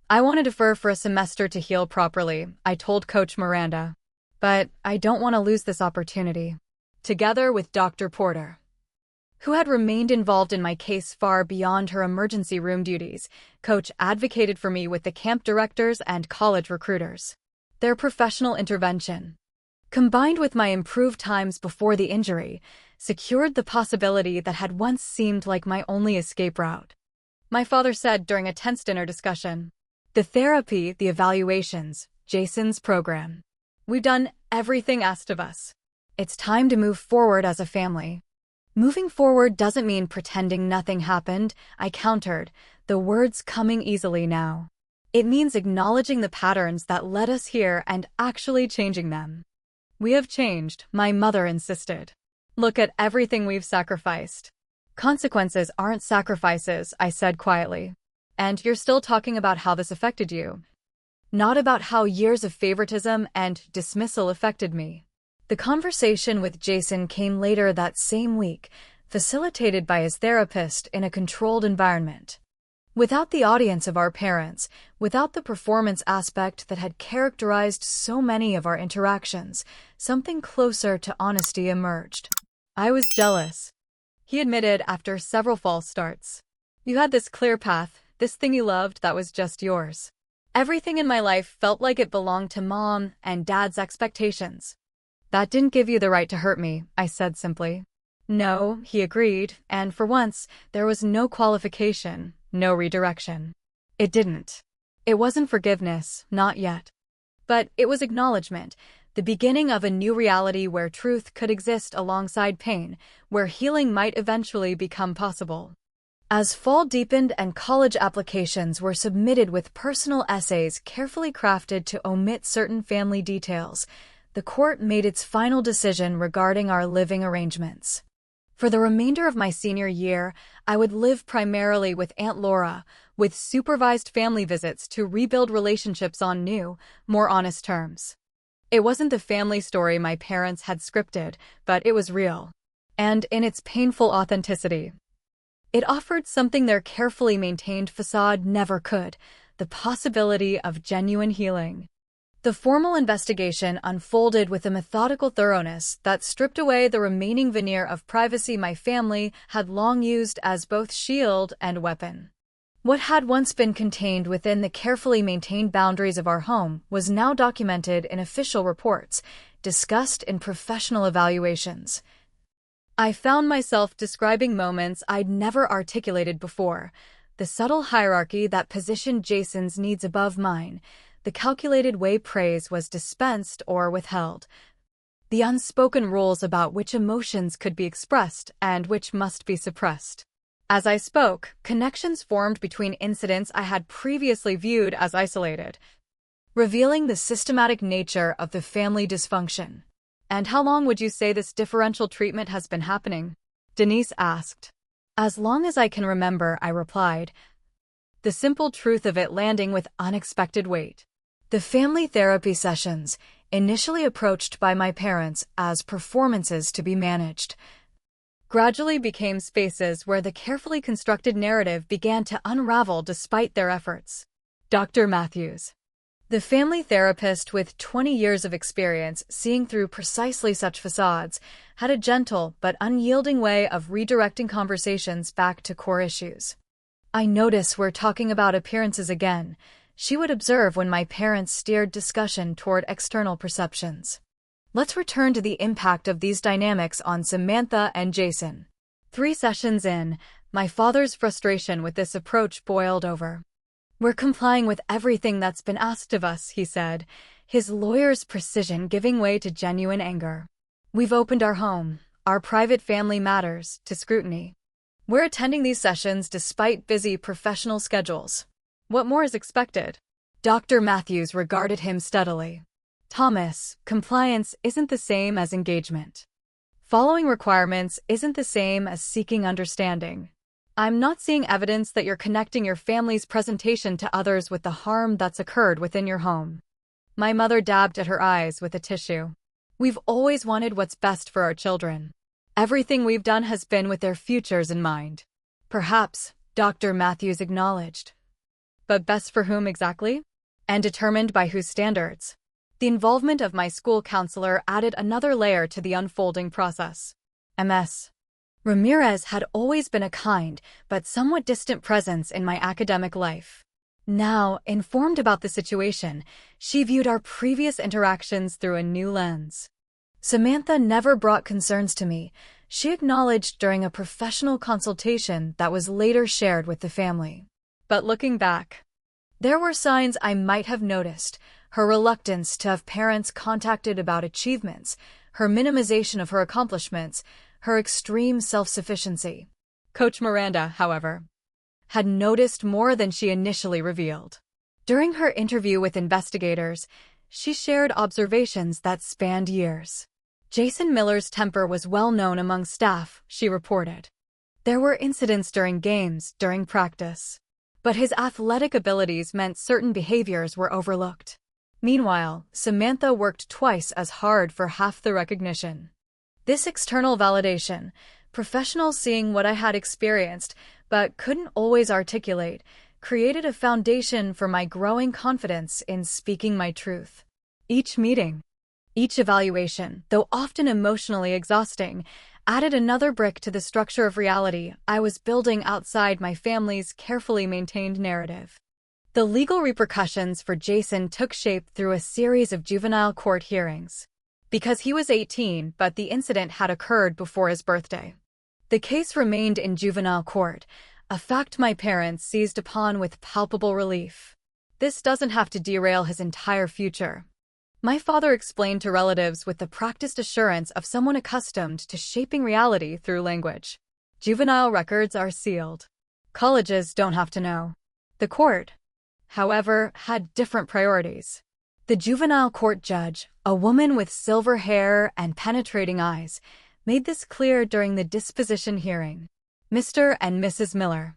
"I want to defer for a semester to heal properly," I told Coach Miranda. "But I don't want to lose this opportunity." Together with Dr. Porter, who had remained involved in my case far beyond her emergency room duties, Coach advocated for me with the camp directors and college recruiters. Their professional intervention, combined with my improved times before the injury, secured the possibility that had once seemed like my only escape route. My father said during a tense dinner discussion, "The therapy, the evaluations, Jason's program. We've done everything asked of us. It's time to move forward as a family." "Moving forward doesn't mean pretending nothing happened," I countered, the words coming easily now. "It means acknowledging the patterns that led us here and actually changing them." "We have changed," my mother insisted. "Look at everything we've sacrificed." "Consequences aren't sacrifices," I said quietly. "And you're still talking about how this affected you. Not about how years of favoritism and dismissal affected me." The conversation with Jason came later that same week, facilitated by his therapist in a controlled environment. Without the audience of our parents, without the performance aspect that had characterized so many of our interactions, something closer to honesty emerged. I was jealous, he admitted after several false starts. You had this clear path, this thing you loved that was just yours. Everything in my life felt like it belonged to Mom and Dad's expectations. That didn't give you the right to hurt me, I said simply. No, he agreed, and for once, there was no qualification, no redirection. It didn't. It wasn't forgiveness, not yet. But it was acknowledgement, the beginning of a new reality where truth could exist alongside pain, where healing might eventually become possible. As fall deepened and college applications were submitted with personal essays carefully crafted to omit certain family details, the court made its final decision regarding our living arrangements. For the remainder of my senior year, I would live primarily with Aunt Laura, with supervised family visits to rebuild relationships on new, more honest terms. It wasn't the family story my parents had scripted, but it was real. And in its painful authenticity, it offered something their carefully maintained facade never could, the possibility of genuine healing. The formal investigation unfolded with a methodical thoroughness that stripped away the remaining veneer of privacy my family had long used as both shield and weapon. What had once been contained within the carefully maintained boundaries of our home was now documented in official reports, discussed in professional evaluations. I found myself describing moments I'd never articulated before, the subtle hierarchy that positioned Jason's needs above mine, the calculated way praise was dispensed or withheld, the unspoken rules about which emotions could be expressed and which must be suppressed. As I spoke, connections formed between incidents I had previously viewed as isolated, revealing the systematic nature of the family dysfunction. And how long would you say this differential treatment has been happening? Denise asked. As long as I can remember, I replied, the simple truth of it landing with unexpected weight. The family therapy sessions, initially approached by my parents as performances to be managed, gradually became spaces where the carefully constructed narrative began to unravel despite their efforts. Dr. Matthews, the family therapist with 20 years of experience seeing through precisely such facades, had a gentle but unyielding way of redirecting conversations back to core issues. I notice we're talking about appearances again, she would observe when my parents steered discussion toward external perceptions. Let's return to the impact of these dynamics on Samantha and Jason. 3 sessions in, my father's frustration with this approach boiled over. We're complying with everything that's been asked of us, he said, his lawyer's precision giving way to genuine anger. We've opened our home, our private family matters, to scrutiny. We're attending these sessions despite busy professional schedules. What more is expected? Dr. Matthews regarded him steadily. Thomas, compliance isn't the same as engagement. Following requirements isn't the same as seeking understanding. I'm not seeing evidence that you're connecting your family's presentation to others with the harm that's occurred within your home. My mother dabbed at her eyes with a tissue. We've always wanted what's best for our children. Everything we've done has been with their futures in mind. Perhaps, Dr. Matthews acknowledged. But best for whom exactly? And determined by whose standards? The involvement of my school counselor added another layer to the unfolding process. Ms. Ramirez had always been a kind but somewhat distant presence in my academic life. Now, informed about the situation, she viewed our previous interactions through a new lens. Samantha never brought concerns to me, she acknowledged during a professional consultation that was later shared with the family. But looking back, there were signs I might have noticed, her reluctance to have parents contacted about achievements, her minimization of her accomplishments, her extreme self-sufficiency. Coach Miranda, however, had noticed more than she initially revealed. During her interview with investigators, she shared observations that spanned years. Jason Miller's temper was well known among staff, she reported. There were incidents during games, during practice. But his athletic abilities meant certain behaviors were overlooked. Meanwhile, Samantha worked twice as hard for half the recognition. This external validation, Professionals seeing what I had experienced, but couldn't always articulate, created a foundation for my growing confidence in speaking my truth. Each meeting, each evaluation, though often emotionally exhausting, added another brick to the structure of reality I was building outside my family's carefully maintained narrative. The legal repercussions for Jason took shape through a series of juvenile court hearings. Because he was 18, but the incident had occurred before his birthday. The case remained in juvenile court, a fact my parents seized upon with palpable relief. This doesn't have to derail his entire future. My father explained to relatives with the practiced assurance of someone accustomed to shaping reality through language. Juvenile records are sealed. Colleges don't have to know. The court, however, had different priorities. The juvenile court judge, a woman with silver hair and penetrating eyes, made this clear during the disposition hearing. Mr. and Mrs. Miller,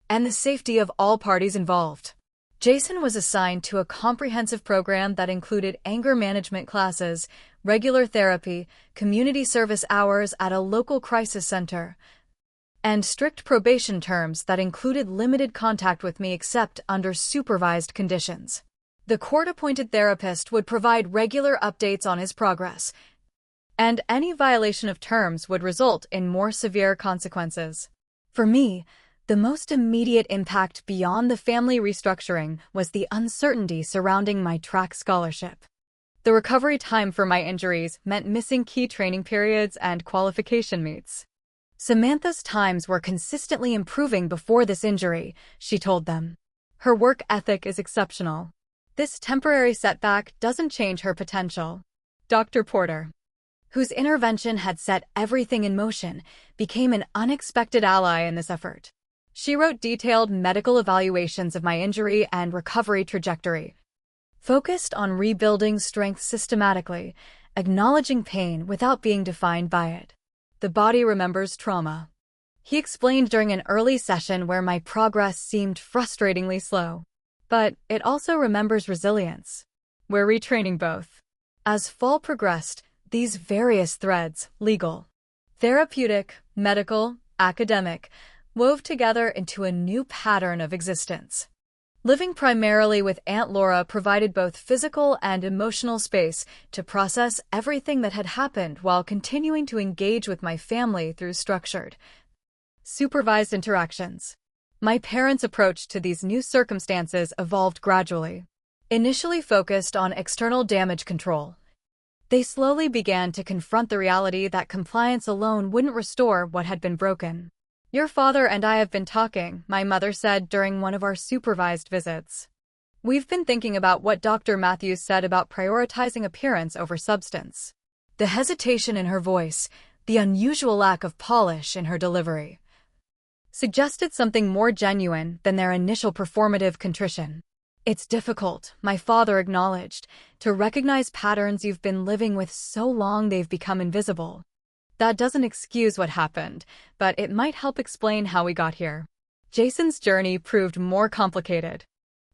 and the safety of all parties involved. Jason was assigned to a comprehensive program that included anger management classes, regular therapy, community service hours at a local crisis center, and strict probation terms that included limited contact with me except under supervised conditions. The court-appointed therapist would provide regular updates on his progress, and any violation of terms would result in more severe consequences. For me, the most immediate impact beyond the family restructuring was the uncertainty surrounding my track scholarship. The recovery time for my injuries meant missing key training periods and qualification meets. Samantha's times were consistently improving before this injury, she told them. Her work ethic is exceptional. This temporary setback doesn't change her potential. Dr. Porter, whose intervention had set everything in motion, became an unexpected ally in this effort. She wrote detailed medical evaluations of my injury and recovery trajectory, focused on rebuilding strength systematically, acknowledging pain without being defined by it. The body remembers trauma, he explained during an early session where my progress seemed frustratingly slow. But it also remembers resilience. We're retraining both. As fall progressed, these various threads, legal, therapeutic, medical, academic, wove together into a new pattern of existence. Living primarily with Aunt Laura provided both physical and emotional space to process everything that had happened while continuing to engage with my family through structured, supervised interactions. My parents' approach to these new circumstances evolved gradually. Initially focused on external damage control, they slowly began to confront the reality that compliance alone wouldn't restore what had been broken. Your father and I have been talking, my mother said during one of our supervised visits. We've been thinking about what Dr. Matthews said about prioritizing appearance over substance. The hesitation in her voice, the unusual lack of polish in her delivery, suggested something more genuine than their initial performative contrition. It's difficult, my father acknowledged, to recognize patterns you've been living with so long they've become invisible. That doesn't excuse what happened, but it might help explain how we got here. Jason's journey proved more complicated.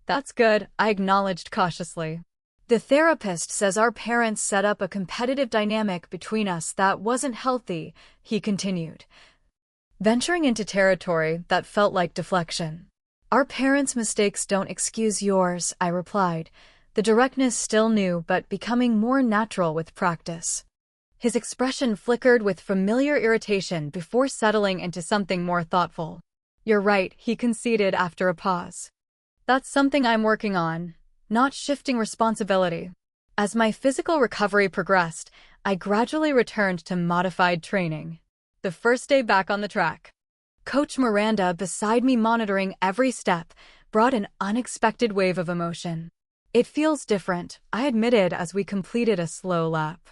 That's good, I acknowledged cautiously. The therapist says our parents set up a competitive dynamic between us that wasn't healthy, he continued, venturing into territory that felt like deflection. Our parents' mistakes don't excuse yours, I replied, the directness still new but becoming more natural with practice. His expression flickered with familiar irritation before settling into something more thoughtful. You're right, he conceded after a pause. That's something I'm working on, not shifting responsibility. As my physical recovery progressed, I gradually returned to modified training. The first day back on the track, Coach Miranda, beside me monitoring every step, brought an unexpected wave of emotion. It feels different, I admitted as we completed a slow lap.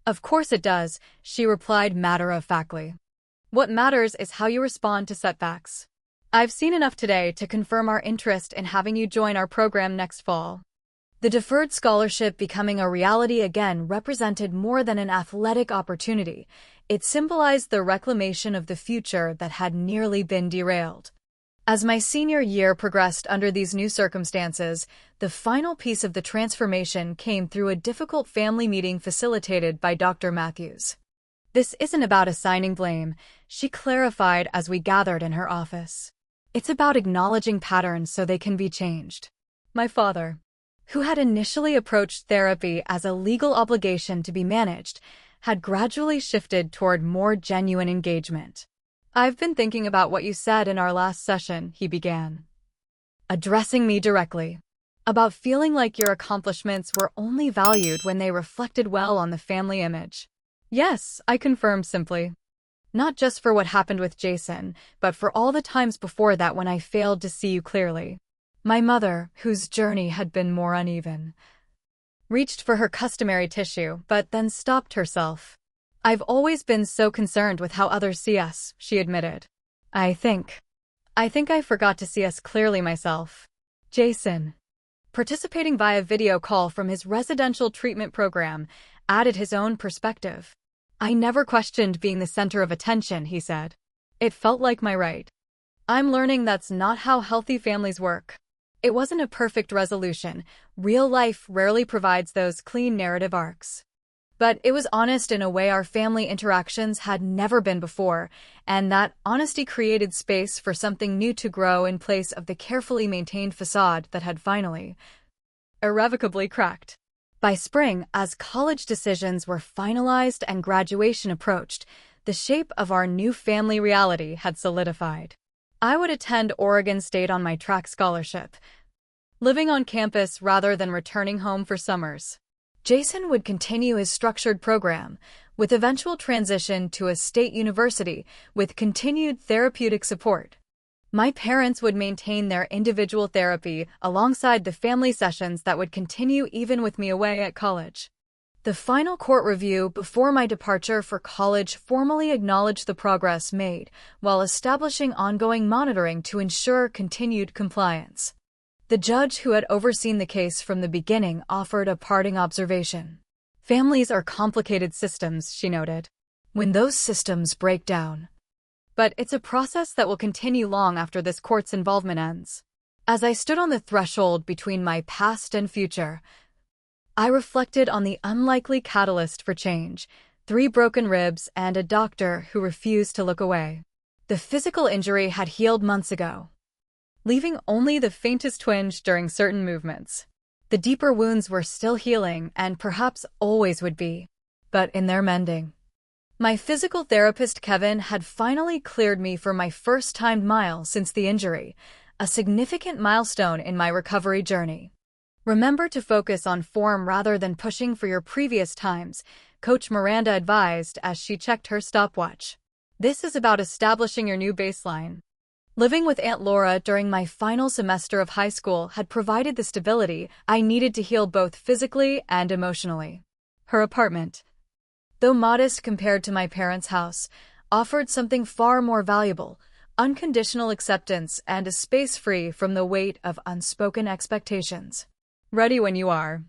Of course it does, she replied matter-of-factly. What matters is how you respond to setbacks. I've seen enough today to confirm our interest in having you join our program next fall. The deferred scholarship becoming a reality again represented more than an athletic opportunity. It symbolized the reclamation of the future that had nearly been derailed. As my senior year progressed under these new circumstances, the final piece of the transformation came through a difficult family meeting facilitated by Dr. Matthews. This isn't about assigning blame, she clarified as we gathered in her office. It's about acknowledging patterns so they can be changed. My father, who had initially approached therapy as a legal obligation to be managed, had gradually shifted toward more genuine engagement. I've been thinking about what you said in our last session, he began, addressing me directly, about feeling like your accomplishments were only valued when they reflected well on the family image. Yes, I confirmed simply. Not just for what happened with Jason, but for all the times before that when I failed to see you clearly. My mother, whose journey had been more uneven, reached for her customary tissue, but then stopped herself. I've always been so concerned with how others see us, she admitted. I think I forgot to see us clearly myself. Jason, participating via video call from his residential treatment program, added his own perspective. I never questioned being the center of attention, he said. It felt like my right. I'm learning that's not how healthy families work. It wasn't a perfect resolution. Real life rarely provides those clean narrative arcs. But it was honest in a way our family interactions had never been before, and that honesty created space for something new to grow in place of the carefully maintained facade that had finally, irrevocably cracked. By spring, as college decisions were finalized and graduation approached, the shape of our new family reality had solidified. I would attend Oregon State on my track scholarship, living on campus rather than returning home for summers. Jason would continue his structured program, with eventual transition to a state university with continued therapeutic support. My parents would maintain their individual therapy alongside the family sessions that would continue even with me away at college. The final court review before my departure for college formally acknowledged the progress made, while establishing ongoing monitoring to ensure continued compliance. The judge who had overseen the case from the beginning offered a parting observation. Families are complicated systems, she noted. When those systems break down. But it's a process that will continue long after this court's involvement ends. As I stood on the threshold between my past and future, I reflected on the unlikely catalyst for change: 3 broken ribs and a doctor who refused to look away. The physical injury had healed months ago, leaving only the faintest twinge during certain movements. The deeper wounds were still healing and perhaps always would be, but in their mending. My physical therapist Kevin had finally cleared me for my first timed mile since the injury, a significant milestone in my recovery journey. Remember to focus on form rather than pushing for your previous times, Coach Miranda advised as she checked her stopwatch. This is about establishing your new baseline. Living with Aunt Laura during my final semester of high school had provided the stability I needed to heal both physically and emotionally. Her apartment, though modest compared to my parents' house, offered something far more valuable: unconditional acceptance and a space free from the weight of unspoken expectations. Ready when you are,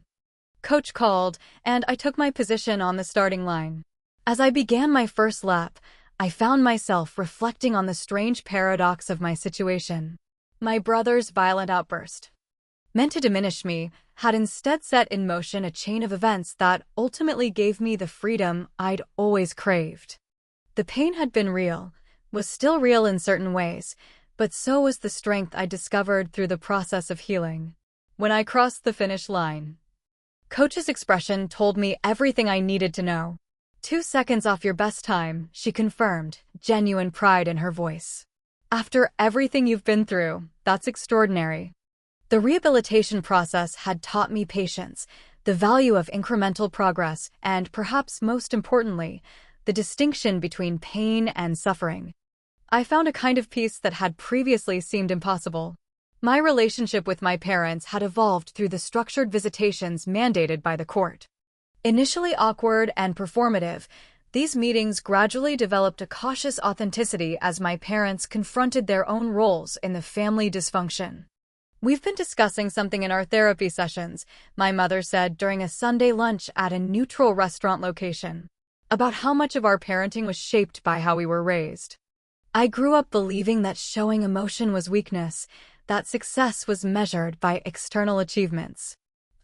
Coach called, and I took my position on the starting line. As I began my first lap, I found myself reflecting on the strange paradox of my situation. My brother's violent outburst, meant to diminish me, had instead set in motion a chain of events that ultimately gave me the freedom I'd always craved. The pain had been real, was still real in certain ways, but so was the strength I discovered through the process of healing. When I crossed the finish line, Coach's expression told me everything I needed to know. 2 seconds off your best time, she confirmed, genuine pride in her voice. After everything you've been through, that's extraordinary. The rehabilitation process had taught me patience, the value of incremental progress, and perhaps most importantly, the distinction between pain and suffering. I found a kind of peace that had previously seemed impossible. My relationship with my parents had evolved through the structured visitations mandated by the court. Initially awkward and performative, these meetings gradually developed a cautious authenticity as my parents confronted their own roles in the family dysfunction. We've been discussing something in our therapy sessions, my mother said during a Sunday lunch at a neutral restaurant location, about how much of our parenting was shaped by how we were raised. I grew up believing that showing emotion was weakness, that success was measured by external achievements.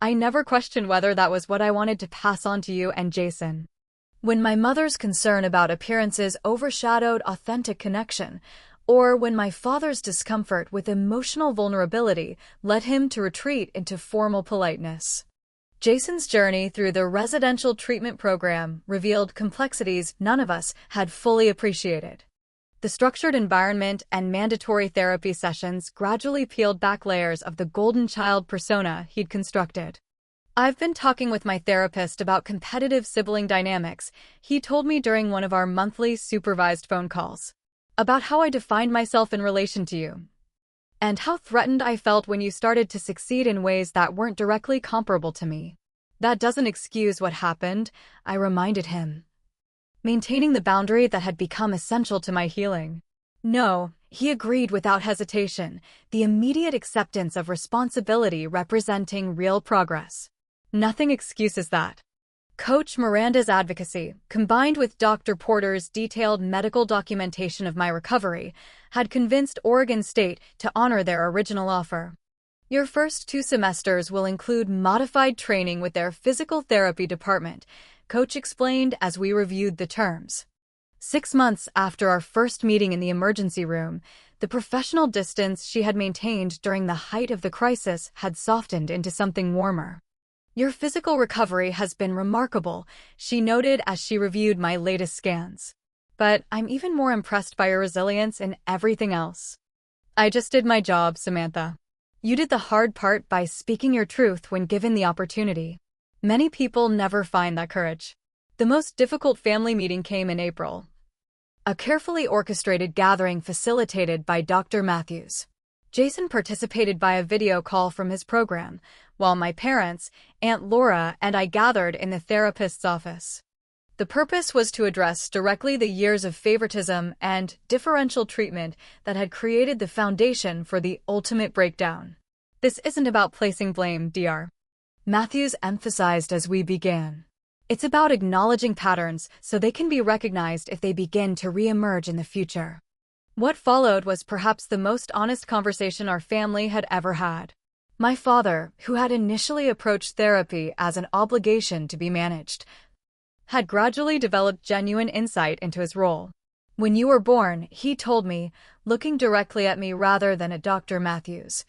I never questioned whether that was what I wanted to pass on to you and Jason. When my mother's concern about appearances overshadowed authentic connection, or when my father's discomfort with emotional vulnerability led him to retreat into formal politeness. Jason's journey through the residential treatment program revealed complexities none of us had fully appreciated. The structured environment and mandatory therapy sessions gradually peeled back layers of the golden child persona he'd constructed. I've been talking with my therapist about competitive sibling dynamics, he told me during one of our monthly supervised phone calls. About how I defined myself in relation to you. And how threatened I felt when you started to succeed in ways that weren't directly comparable to me. That doesn't excuse what happened, I reminded him. Maintaining the boundary that had become essential to my healing. No, he agreed without hesitation, the immediate acceptance of responsibility representing real progress. Nothing excuses that. Coach Miranda's advocacy, combined with Dr. Porter's detailed medical documentation of my recovery, had convinced Oregon State to honor their original offer. Your first 2 semesters will include modified training with their physical therapy department, Coach explained as we reviewed the terms. 6 months after our first meeting in the emergency room, the professional distance she had maintained during the height of the crisis had softened into something warmer. Your physical recovery has been remarkable, she noted as she reviewed my latest scans. But I'm even more impressed by your resilience in everything else. I just did my job, Samantha. You did the hard part by speaking your truth when given the opportunity. Many people never find that courage. The most difficult family meeting came in April. A carefully orchestrated gathering facilitated by Dr. Matthews. Jason participated by a video call from his program, while my parents, Aunt Laura, and I gathered in the therapist's office. The purpose was to address directly the years of favoritism and differential treatment that had created the foundation for the ultimate breakdown. This isn't about placing blame, Dr. Matthews emphasized as we began. It's about acknowledging patterns so they can be recognized if they begin to re-emerge in the future. What followed was perhaps the most honest conversation our family had ever had. My father, who had initially approached therapy as an obligation to be managed, had gradually developed genuine insight into his role. When you were born, he told me, looking directly at me rather than at Dr. Matthews.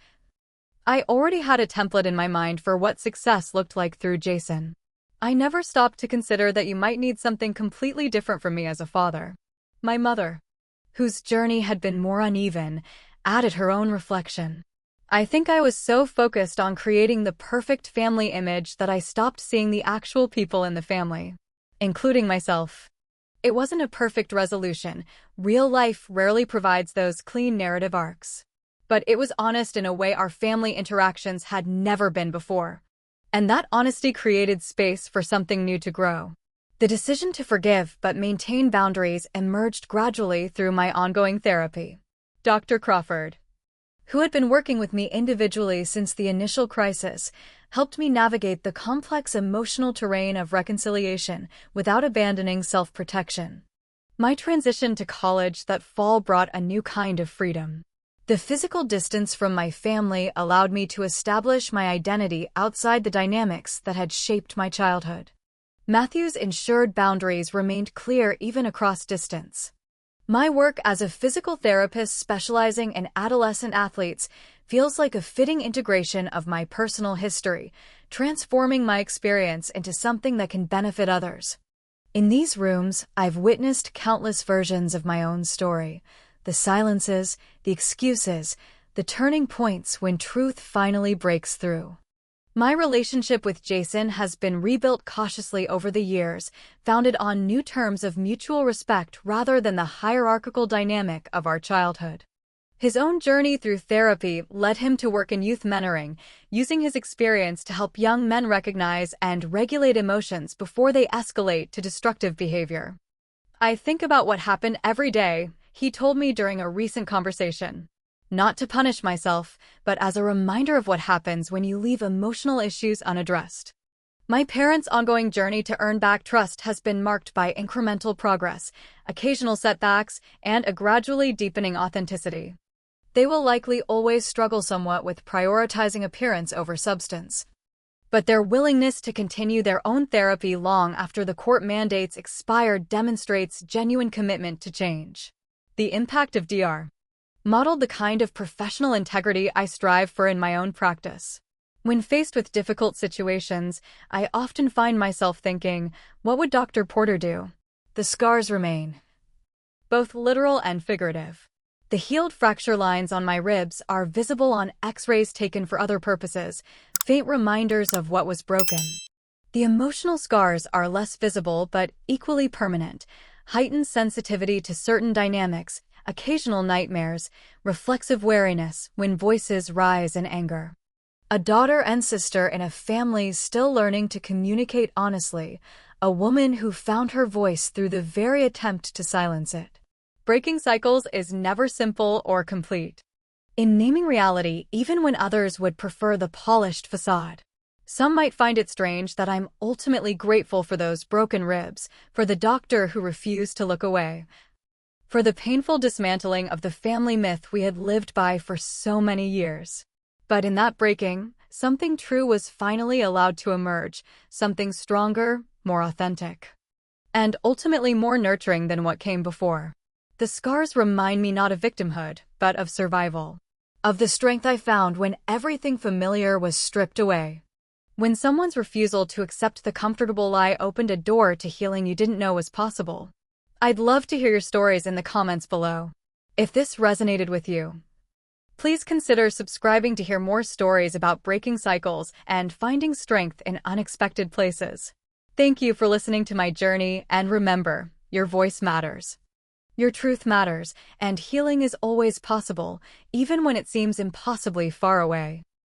I already had a template in my mind for what success looked like through Jason. I never stopped to consider that you might need something completely different from me as a father. My mother, whose journey had been more uneven, added her own reflection. I think I was so focused on creating the perfect family image that I stopped seeing the actual people in the family, including myself. It wasn't a perfect resolution. Real life rarely provides those clean narrative arcs. But it was honest in a way our family interactions had never been before. And that honesty created space for something new to grow. The decision to forgive but maintain boundaries emerged gradually through my ongoing therapy. Dr. Crawford, who had been working with me individually since the initial crisis, helped me navigate the complex emotional terrain of reconciliation without abandoning self-protection. My transition to college that fall brought a new kind of freedom. The physical distance from my family allowed me to establish my identity outside the dynamics that had shaped my childhood. Matthews ensured boundaries remained clear even across distance. My work as a physical therapist specializing in adolescent athletes feels like a fitting integration of my personal history, transforming my experience into something that can benefit others. In these rooms, I've witnessed countless versions of my own story. The silences, the excuses, the turning points when truth finally breaks through. My relationship with Jason has been rebuilt cautiously over the years, founded on new terms of mutual respect rather than the hierarchical dynamic of our childhood. His own journey through therapy led him to work in youth mentoring, using his experience to help young men recognize and regulate emotions before they escalate to destructive behavior. I think about what happened every day, he told me during a recent conversation. Not to punish myself, but as a reminder of what happens when you leave emotional issues unaddressed. My parents' ongoing journey to earn back trust has been marked by incremental progress, occasional setbacks, and a gradually deepening authenticity. They will likely always struggle somewhat with prioritizing appearance over substance. But their willingness to continue their own therapy long after the court mandates expired demonstrates genuine commitment to change. The impact of DR modeled the kind of professional integrity I strive for in my own practice. When faced with difficult situations, I often find myself thinking, what would Dr. Porter do? The scars remain, both literal and figurative. The healed fracture lines on my ribs are visible on X-rays taken for other purposes, faint reminders of what was broken. The emotional scars are less visible but equally permanent, heightened sensitivity to certain dynamics, occasional nightmares, reflexive wariness when voices rise in anger. A daughter and sister in a family still learning to communicate honestly, a woman who found her voice through the very attempt to silence it. Breaking cycles is never simple or complete. In naming reality, even when others would prefer the polished facade. Some might find it strange that I'm ultimately grateful for those broken ribs, for the doctor who refused to look away, for the painful dismantling of the family myth we had lived by for so many years. But in that breaking, something true was finally allowed to emerge, something stronger, more authentic, and ultimately more nurturing than what came before. The scars remind me not of victimhood, but of survival. Of the strength I found when everything familiar was stripped away. When someone's refusal to accept the comfortable lie opened a door to healing you didn't know was possible. I'd love to hear your stories in the comments below. If this resonated with you, please consider subscribing to hear more stories about breaking cycles and finding strength in unexpected places. Thank you for listening to my journey, and remember, your voice matters. Your truth matters, and healing is always possible, even when it seems impossibly far away.